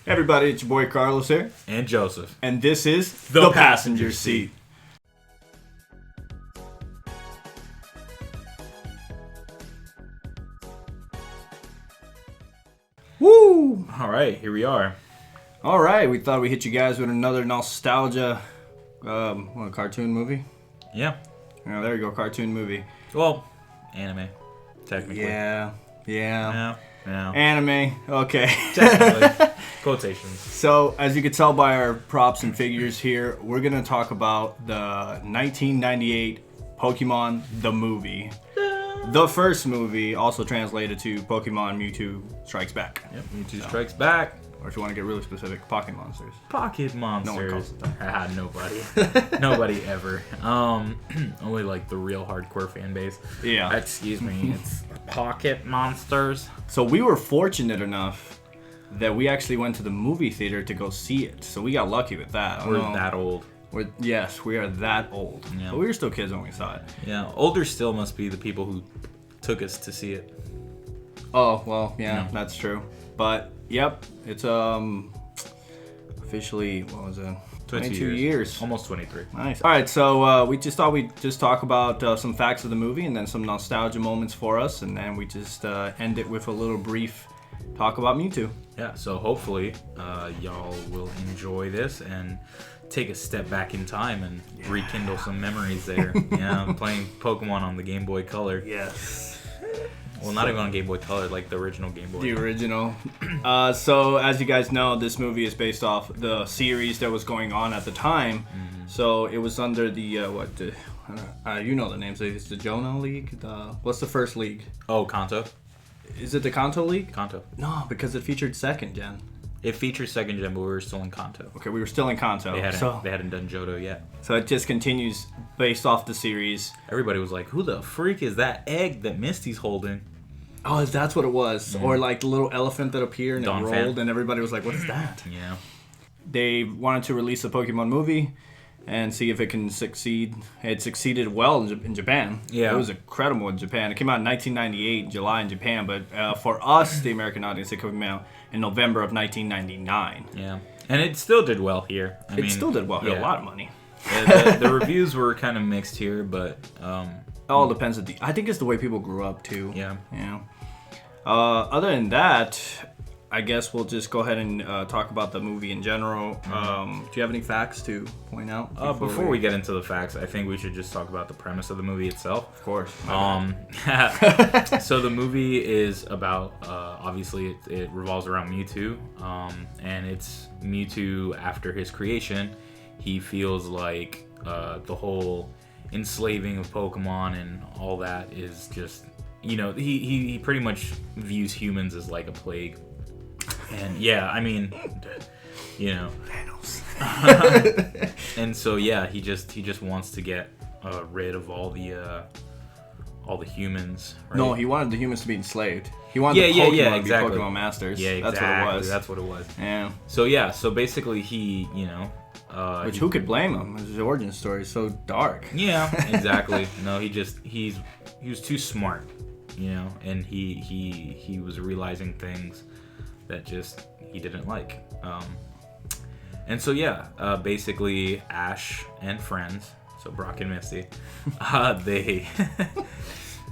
Hey everybody, it's your boy Carlos here. And Joseph. And this is The Passenger Seat. Woo! Alright, here we are. Alright, we thought we'd hit you guys with another nostalgia cartoon movie? Yeah. Oh, there you go, cartoon movie. Well, anime, technically. Yeah. Yeah. Anime, okay. Technically. Quotations. So, as you can tell by our props and figures here, we're going to talk about the 1998 Pokemon the movie. The first movie, also translated to Pokemon Mewtwo Strikes Back. Yep, Mewtwo Strikes Back. Or if you want to get really specific, Pocket Monsters. Pocket Monsters. No one calls it that. Nobody. Nobody ever. Only like the real hardcore fan base. Yeah. Excuse me, it's Pocket Monsters. So we were fortunate enough that we actually went to the movie theater to go see it. So we got lucky with that. We're that old. Yes, we are that old. Yeah. But we were still kids when we saw it. Yeah, older still must be the people who took us to see it. Oh, well, yeah, No. that's true. But, yep, it's officially, what was it? 22 years. Almost 23. Nice. All right, so we just thought we'd just talk about some facts of the movie and then some nostalgia moments for us, and then we just end it with a little brief talk about Mewtwo. Yeah, so hopefully y'all will enjoy this and take a step back in time and rekindle some memories there. Yeah, playing Pokemon on the Game Boy Color. Yes. Well, not even on Game Boy Color, like the original Game Boy. The original. So, as you guys know, this movie is based off the series that was going on at the time. Mm-hmm. So, it was under the, you know the names. It's the Johto League? What's the first league? Oh, Kanto. Is it the Kanto League? Kanto. No, because it featured second gen. It features second gen, but we were still in Kanto. Okay, we were still in Kanto. They hadn't done Johto yet. So it just continues based off the series. Everybody was like, who the freak is that egg that Misty's holding? Oh, that's what it was. Yeah. Or like the little elephant that appeared and Donphan. it rolled and everybody was like, what is that? Yeah. They wanted to release a Pokemon movie and see if it can succeed. It succeeded well in Japan. Yeah. It was incredible in Japan. It came out in 1998, July in Japan, but for us, the American audience, it came out in November of 1999. Yeah. And it still did well here. I mean, still did well. It had a lot of money. The reviews were kind of mixed here, but... It all depends. I think it's the way people grew up, too. Yeah. Yeah. Other than that, I guess we'll just go ahead and talk about the movie in general. Do you have any facts to point out? Before we get into the facts, I think we should just talk about the premise of the movie itself. Of course. So the movie is about, obviously, it revolves around Mewtwo, and it's Mewtwo after his creation. He feels like the whole enslaving of Pokemon and all that is just, he pretty much views humans as like a plague. And yeah, I mean, Thanos. And so yeah, he just wants to get rid of all the humans. Right? No, he wanted the humans to be enslaved. He wanted the Pokemon to be Pokemon masters. Yeah, exactly. That's what it was. Yeah. So basically he, who could blame him? His origin story is so dark. Yeah, exactly. No, he was too smart, and he was realizing things that just he didn't like. And so yeah, basically Ash and friends, so Brock and Misty,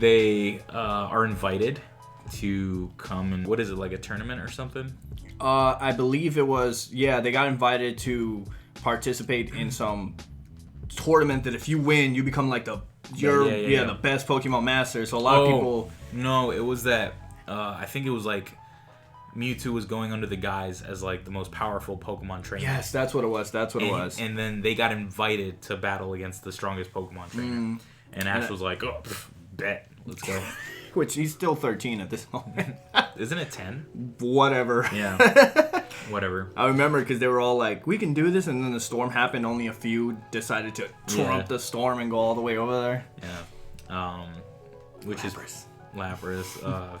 they are invited to come and, what is it, like a tournament or something? I believe it was, they got invited to participate in some tournament that if you win, you become like the best Pokemon master. So a lot of people... No, it was that, I think it was like Mewtwo was going under the guise as like the most powerful Pokemon trainer. Yes, that's what it was. And then they got invited to battle against the strongest Pokemon trainer. And Ash was like, bet, let's go. Which he's still 13 at this moment. Isn't it 10? Whatever. Yeah. Whatever. I remember because they were all like, we can do this, and then the storm happened. Only a few decided to trump the storm and go all the way over there. Yeah. Which Lapras. is Lapras.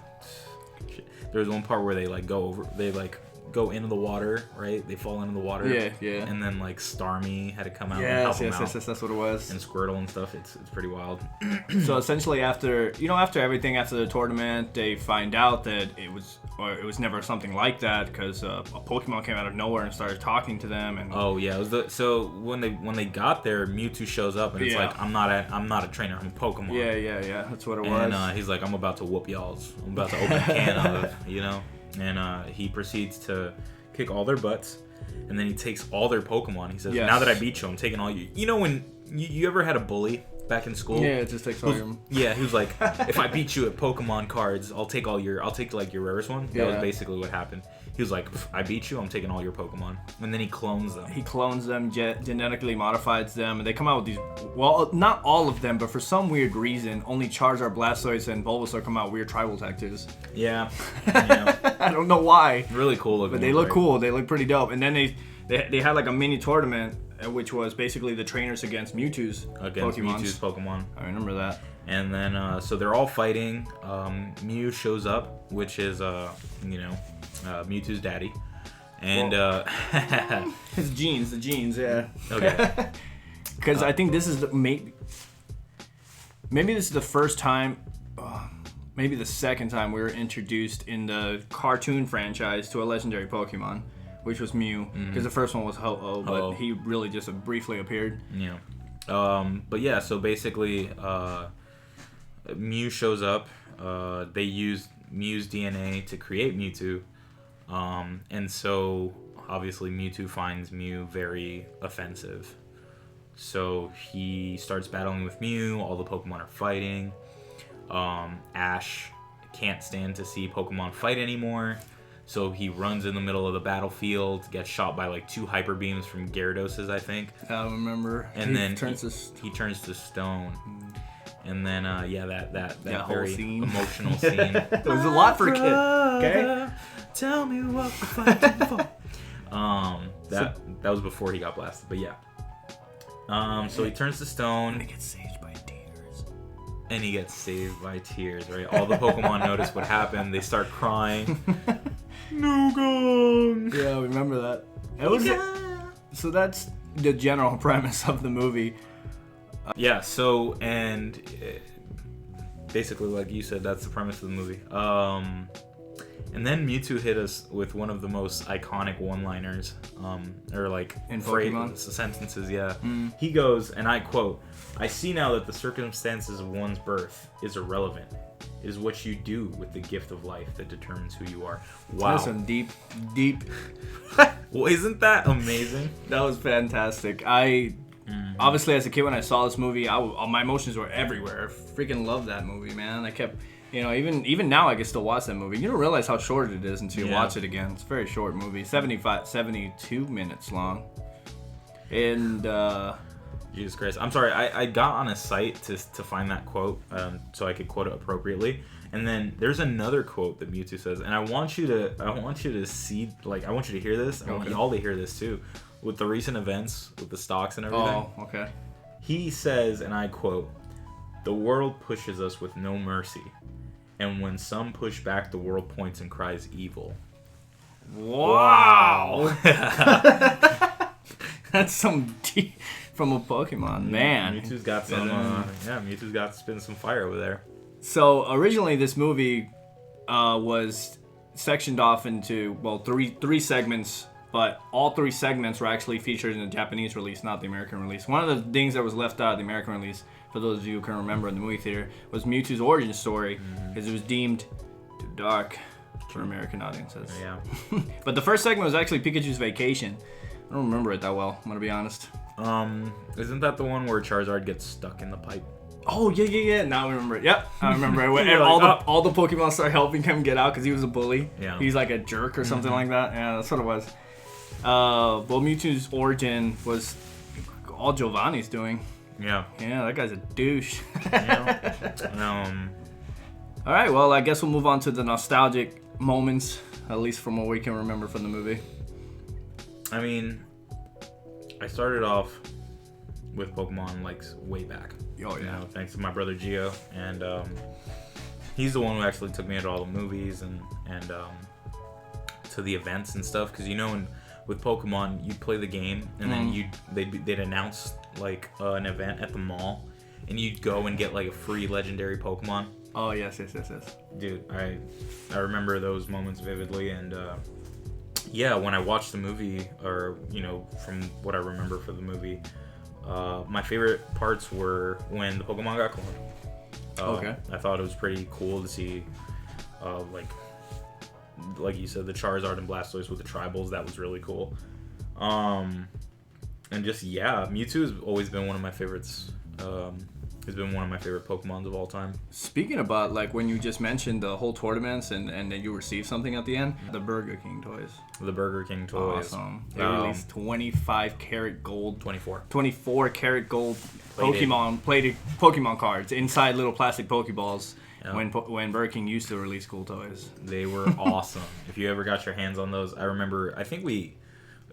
There's one part where they like go go into the water, right? They fall into the water. Yeah. And then like Starmie had to come out and help them out. Yes, that's what it was. And Squirtle and stuff. It's pretty wild. So essentially, after everything, after the tournament, they find out that it was never something like that because a Pokemon came out of nowhere and started talking to them. And oh yeah, it was so when they got there, Mewtwo shows up and it's like I'm not a trainer, I'm a Pokemon. Yeah, that's what it was. And he's like, I'm about to whoop y'all's. I'm about to open a can of, And he proceeds to kick all their butts, and then he takes all their Pokemon. He says, now that I beat you, I'm taking all you. You know when you ever had a bully back in school? Yeah, it just takes all your... Yeah, he was like, if I beat you at Pokemon cards, I'll take like your rarest one. That was basically what happened. He was like, I beat you, I'm taking all your Pokemon. And then he clones them. He clones them, genetically modifies them, and they come out with these... Well, not all of them, but for some weird reason, only Charizard, Blastoise, and Bulbasaur come out weird tribal tattoos. Yeah. I don't know why. Really cool looking. But they look cool. They look pretty dope. And then they had like a mini tournament, which was basically the trainers against Mewtwo's Pokemon. I remember that. And then, so they're all fighting. Mew shows up, which is, Mewtwo's daddy. And, his genes, yeah. Okay. Because I think this is maybe this is the first time, maybe the second time we were introduced in the cartoon franchise to a legendary Pokemon, which was Mew. Because the first one was Ho-Oh, but he really just briefly appeared. Yeah. But yeah, so basically, Mew shows up. They use Mew's DNA to create Mewtwo. And so, obviously, Mewtwo finds Mew very offensive. So he starts battling with Mew. All the Pokemon are fighting. Ash can't stand to see Pokemon fight anymore. So he runs in the middle of the battlefield, gets shot by like 2 hyper beams from Gyarados, I think. I remember. And then he turns to stone. And then, that very scene. Emotional scene. It was a lot for a kid. Okay? Tell me what we're fighting for. That was before he got blasted, but yeah. So he turns to stone. And he gets saved by tears. Right? All the Pokemon notice what happened. They start crying. No gong. Yeah, remember that. So that's the general premise of the movie. Yeah, so, and basically, like you said, that's the premise of the movie. And then Mewtwo hit us with one of the most iconic one-liners, or like in Pokemon? Sentences, yeah. He goes, and I quote, "I see now that the circumstances of one's birth is irrelevant. It is what you do with the gift of life that determines who you are." Wow. That's some deep... Well, isn't that amazing? That was fantastic. Obviously, as a kid, when I saw this movie, my emotions were everywhere. I freaking loved that movie, man. I kept, even now I can still watch that movie. You don't realize how short it is until you watch it again. It's a very short movie, 72 minutes long. And, Jesus Christ. I'm sorry, I got on a site to find that quote so I could quote it appropriately. And then there's another quote that Mewtwo says, and I want you to see, like, I want you to hear this. I want you all to hear this too. With the recent events, with the stocks and everything. Oh, okay. He says, and I quote, "The world pushes us with no mercy, and when some push back, the world points and cries evil." Wow! That's some deep from a Pokemon, man. Mewtwo's got some, Mewtwo's got to spin some fire over there. So originally, this movie was sectioned off into three segments. But all 3 segments were actually featured in the Japanese release, not the American release. One of the things that was left out of the American release, for those of you who can remember in the movie theater, was Mewtwo's origin story, because it was deemed too dark for American audiences. Yeah. But the first segment was actually Pikachu's vacation. I don't remember it that well, I'm going to be honest. Isn't that the one where Charizard gets stuck in the pipe? Oh, yeah. Now I remember it. Yep, I remember it. When all the Pokemon start helping him get out because he was a bully. Yeah. He's like a jerk or something like that. Yeah, that's what it was. Mewtwo's origin was all Giovanni's doing. Yeah. Yeah, that guy's a douche. Yeah. All right, well, I guess we'll move on to the nostalgic moments, at least from what we can remember from the movie. I mean, I started off with Pokemon like way back. Oh yeah. Thanks to my brother Gio, and he's the one who actually took me into all the movies and to the events and stuff, because with Pokemon, you'd play the game and then they'd announce like an event at the mall, and you'd go and get like a free legendary Pokemon. Oh yes. Dude, I remember those moments vividly, and when I watched the movie, or from what I remember for the movie, my favorite parts were when the Pokemon got cloned. Okay. I thought it was pretty cool to see, like you said, the Charizard and Blastoise with the tribals. That was really cool. And just Mewtwo has always been one of my favorites. Has been one of my favorite Pokemons of all time. Speaking about like when you just mentioned the whole tournaments and then you received something at the end, the Burger King toys. The Burger King toys. Awesome. They released 25 karat gold. 24 karat gold plated Pokemon cards inside little plastic Pokeballs. Yep. When Burger King used to release cool toys. They were awesome. If you ever got your hands on those, I remember. I think we,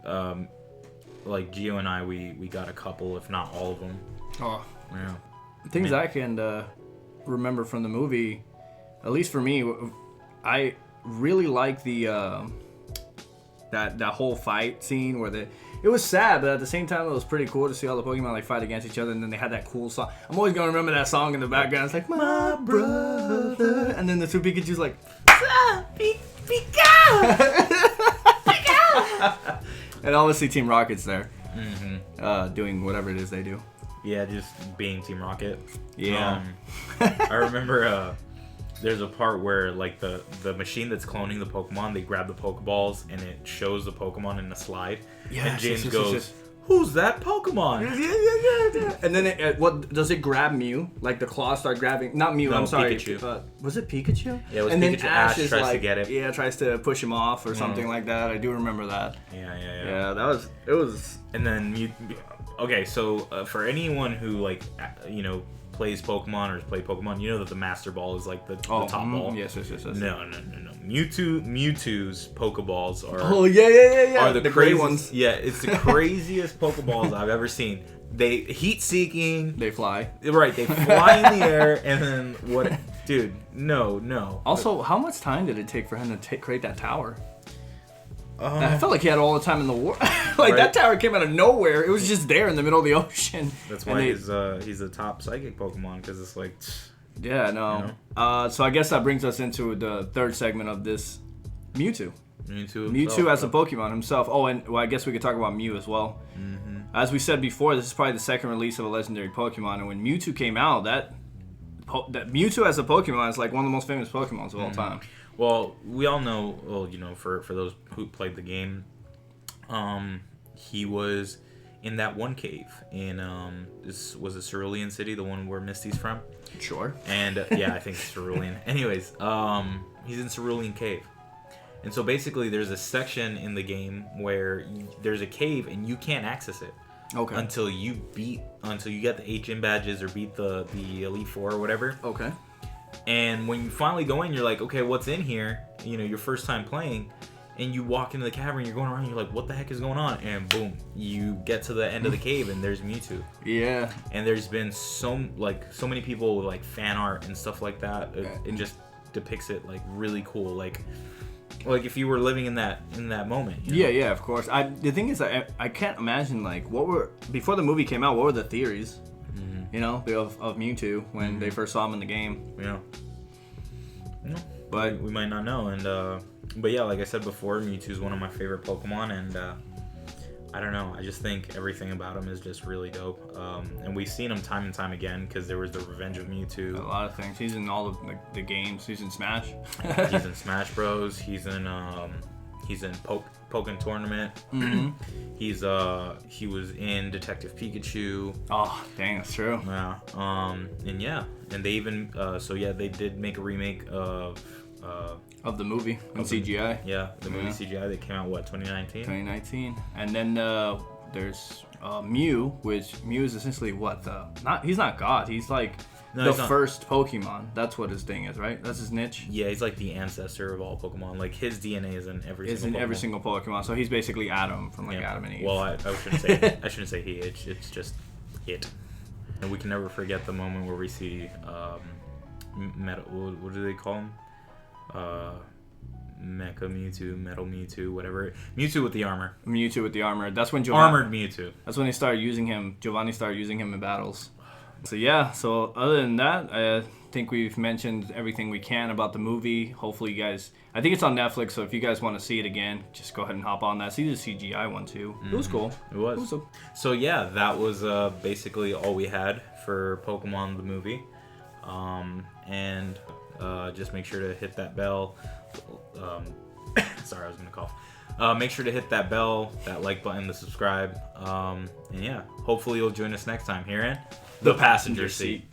like Gio and I, we got a couple, if not all of them. Oh. Yeah. Things I can remember from the movie, at least for me, I really like the that whole fight scene where it was sad, but at the same time it was pretty cool to see all the Pokemon like fight against each other, and then they had that cool song. I'm always gonna remember that song in the background. It's like my brother, and then the two Pikachu's like Pika, and obviously Team Rocket's there, doing whatever it is they do. Yeah, just being Team Rocket. Yeah. I remember there's a part where like the machine that's cloning the Pokemon, they grab the Pokeballs and it shows the Pokemon in the slide. Yeah. And James goes, "Who's that Pokemon?" Yeah. And then what does it grab Mew? Like the claws start grabbing, not Mew. No, I'm sorry. Pikachu. Was it Pikachu? Yeah, it was and Pikachu. Then Ash tries to get it. Yeah, tries to push him off or something like that. I do remember that. Yeah. Yeah, it was. And then okay, so for anyone who like plays Pokemon or has played Pokemon, you know that the Master Ball is like the top ball. Yes. No. Mewtwo's Pokeballs are. Oh yeah. Are the gray craziest ones? Yeah, it's the craziest Pokeballs I've ever seen. They heat seeking. They fly. Right, they fly in the air, and then what? Dude, no. Also, how much time did it take for him to create that tower? I felt like he had all the time in the world. Like that tower came out of nowhere. It was just there in the middle of the ocean. That's why he's a top psychic Pokemon, because it's like. Yeah, no. So I guess that brings us into the third segment of this, Mewtwo. Mewtwo as a Pokemon himself. Oh, and I guess we could talk about Mew as well. Mm-hmm. As we said before, this is probably the second release of a legendary Pokemon, and when Mewtwo came out, that Mewtwo as a Pokemon is like one of the most famous Pokemons of all time. Well, we all know, for those who played the game, he was in that one cave in this was it Cerulean City, the one where Misty's from. Sure. And I think it's Cerulean. Anyways, he's in Cerulean Cave, and so basically there's a section in the game where there's a cave and you can't access it. Okay. Until you get the HM badges or beat the Elite Four or whatever. Okay. And when you finally go in, you're like, okay, what's in here? Your first time playing, and you walk into the cavern, you're going around, you're like, what the heck is going on? And boom, you get to the end of the cave, and there's Mewtwo. Yeah. And there's been so many people with like fan art and stuff like that. It just depicts it like really cool, like if you were living in that moment. Yeah, of course. The thing is, I can't imagine like before the movie came out. What were the theories? Of Mewtwo when they first saw him in the game. Yeah. But we might not know. And but yeah, like I said before, Mewtwo's one of my favorite Pokemon, and I don't know. I just think everything about him is just really dope. And we've seen him time and time again, because there was the Revenge of Mewtwo. A lot of things. He's in all of the games. He's in Smash. He's in Smash Bros. He's in Pokken Tournament. Mm-hmm. He was in Detective Pikachu. Oh, dang, that's true. Yeah. And they even they did make a remake of the movie in CGI. The movie CGI that came out 2019. And then there's Mew, which Mew is essentially he's not God. He's like first Pokemon. That's what his thing is, right? That's his niche. Yeah, he's like the ancestor of all Pokemon. Like his DNA is in every single Pokemon. So he's basically Adam from Adam and Eve. Well, I shouldn't say he. It's just it. And we can never forget the moment where we see what do they call him? Mecha Mewtwo, Metal Mewtwo, whatever. Mewtwo with the armor. Mewtwo with the armor. That's when Giovanni... Armored Mewtwo. That's when they started using him. Giovanni started using him in battles. So yeah, so other than that, I think we've mentioned everything we can about the movie. Hopefully you guys... I think it's on Netflix, so if you guys want to see it again, just go ahead and hop on that. See the CGI one too. It was cool. It was. So yeah, that was basically all we had for Pokemon the movie. And just make sure to hit that bell. Sorry, I was going to cough. Make sure to hit that bell, that like button, the subscribe. And yeah, hopefully you'll join us next time here in The Passenger Seat.